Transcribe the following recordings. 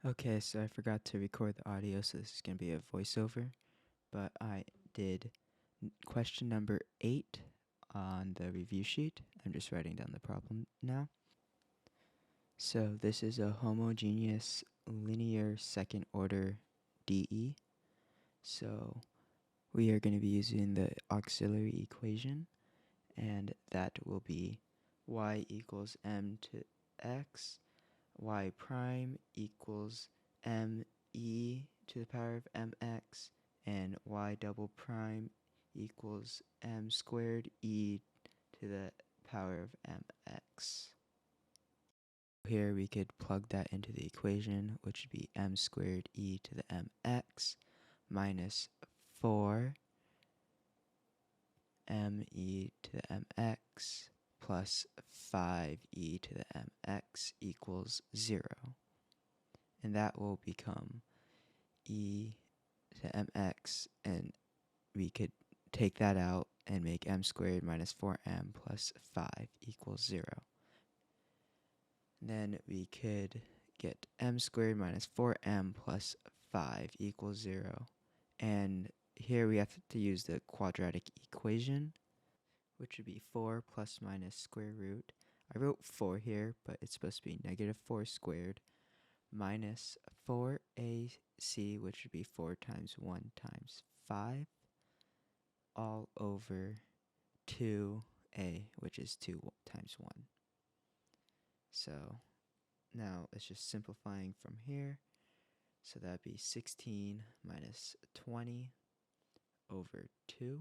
Okay, so I forgot to record the audio, so this is going to be a voiceover, but I did question number 8 on the review sheet. I'm just writing down the problem now. So this is a homogeneous linear second order DE. So we are going to be using the auxiliary equation, and that will be y equals m to x, y prime equals me to the power of mx, and y double prime equals m squared e to the power of mx. Here we could plug that into the equation, which would be m squared e to the mx minus 4 me to the mx plus 5e to the mx equals 0. And that will become e to mx, and we could take that out and make m squared minus 4m plus 5 equals 0. And then we could get m squared minus 4m plus 5 equals 0. And here we have to use the quadratic equation, which would be 4 plus minus square root. I wrote 4 here, but it's supposed to be negative 4 squared minus 4ac, which would be 4 times 1 times 5, all over 2a, which is 2 times 1. So now it's just simplifying from here. So that would be 16 minus 20 over 2.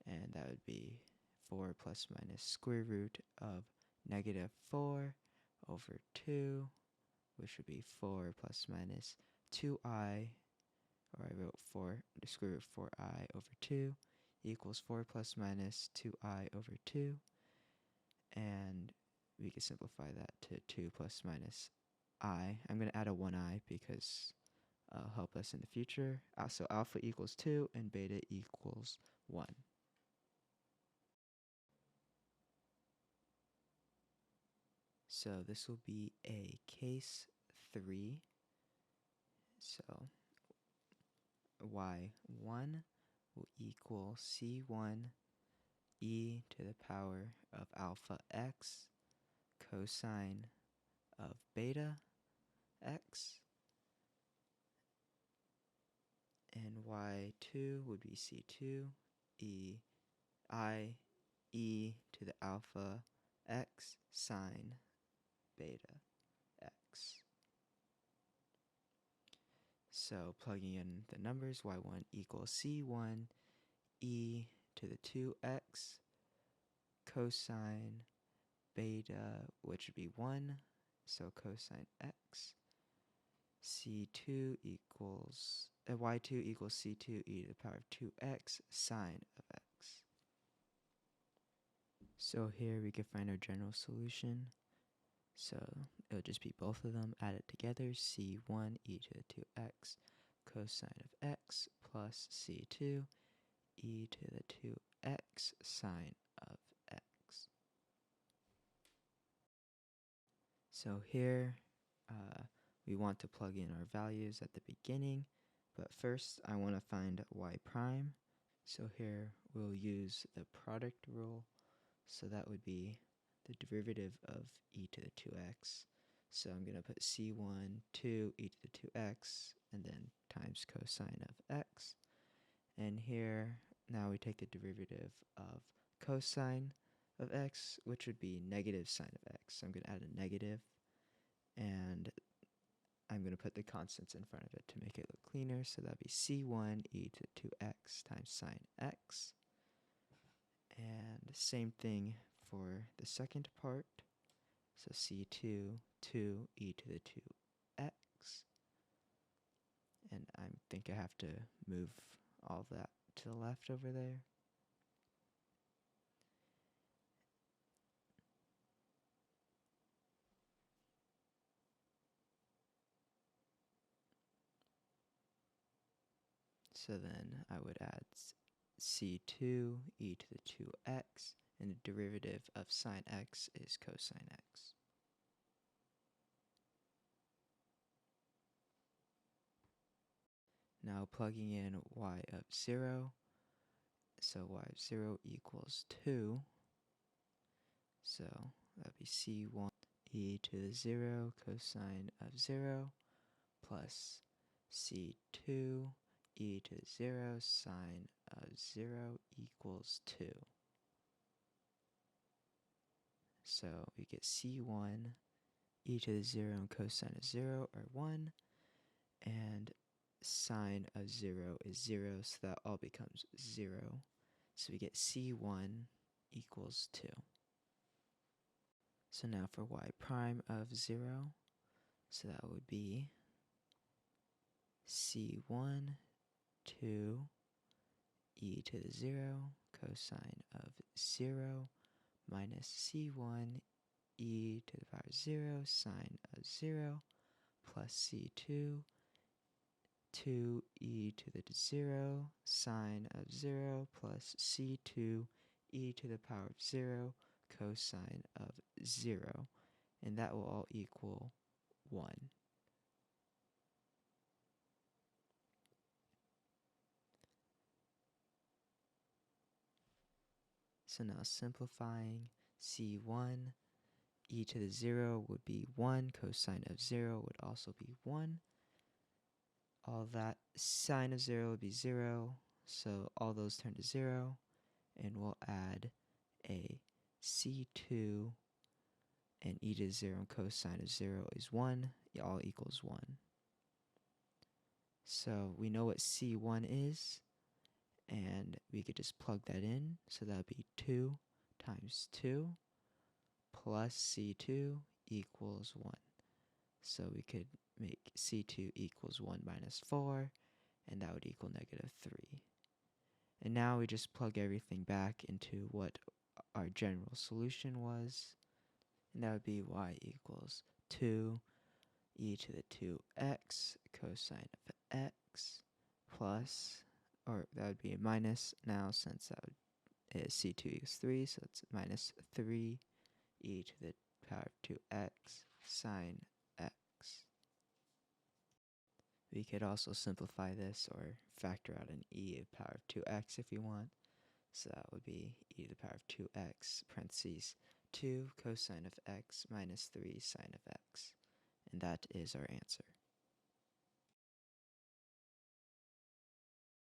And that would be 4 plus minus square root of negative 4 over 2, which would be 4 plus minus 2i, or I wrote 4, the square root of 4i over 2, equals 4 plus minus 2i over 2. And we can simplify that to 2 plus minus I. I'm going to add a 1i because it'll help us in the future. So alpha equals 2 and beta equals 1. So this will be a case 3. So y1 will equal c1 e to the power of alpha x cosine of beta x, and y2 would be c2 e to the alpha x sine beta x. So plugging in the numbers, y1 equals c1 e to the 2x cosine beta, which would be 1, so cosine x. C2 equals, y2 equals c2 e to the power of 2x sine of x. So here we can find our general solution. So it'll just be both of them added together, c1 e to the 2x cosine of x plus c2 e to the 2x sine of x. So here we want to plug in our values at the beginning, but first I want to find y prime. So here we'll use the product rule. So that would be the derivative of e to the 2x. So I'm going to put c1 2 e to the 2x and then times cosine of x. And here now we take the derivative of cosine of x, which would be negative sine of x. So I'm going to add a negative, and I'm going to put the constants in front of it to make it look cleaner. So that would be c1 e to the 2x times sine x. And same thing for the second part. So c2 2 e to the 2x. And I think I have to move all that to the left over there. So then I would add c2 e to the 2x, and the derivative of sine x is cosine x. Now plugging in y of 0, so y of 0 equals 2. So that would be c1 e to the 0 cosine of 0 plus c2 e to the 0 sine of 0 equals 2. So we get c1 e to the 0 and cosine of 0 are 1, and sine of 0 is 0, so that all becomes 0. So we get c1 equals 2. So now for y prime of 0, so that would be c1 2 e to the 0 cosine of 0 minus c1 e to the power of 0 sine of 0 plus c2 2 e to the 0 sine of 0 plus c2 e to the power of 0 cosine of 0, and that will all equal 1. So now simplifying, c1 e to the 0 would be 1, cosine of 0 would also be 1. All that, sine of 0 would be 0, so all those turn to 0, and we'll add a c2 and e to the 0 and cosine of 0 is 1, it all equals 1. So we know what c1 is, and we could just plug that in, so that would be 2 times 2 plus c2 equals 1. So we could make c2 equals 1 minus 4, and that would equal negative 3. And now we just plug everything back into what our general solution was, and that would be y equals 2 e to the 2x cosine of x plus, or that would be a minus now since that is c2 equals 3, so it's minus 3 e to the power of 2x sine x. We could also simplify this or factor out an e to the power of 2x if you want. So that would be e to the power of 2x parentheses 2 cosine of x minus 3 sine of x. And that is our answer.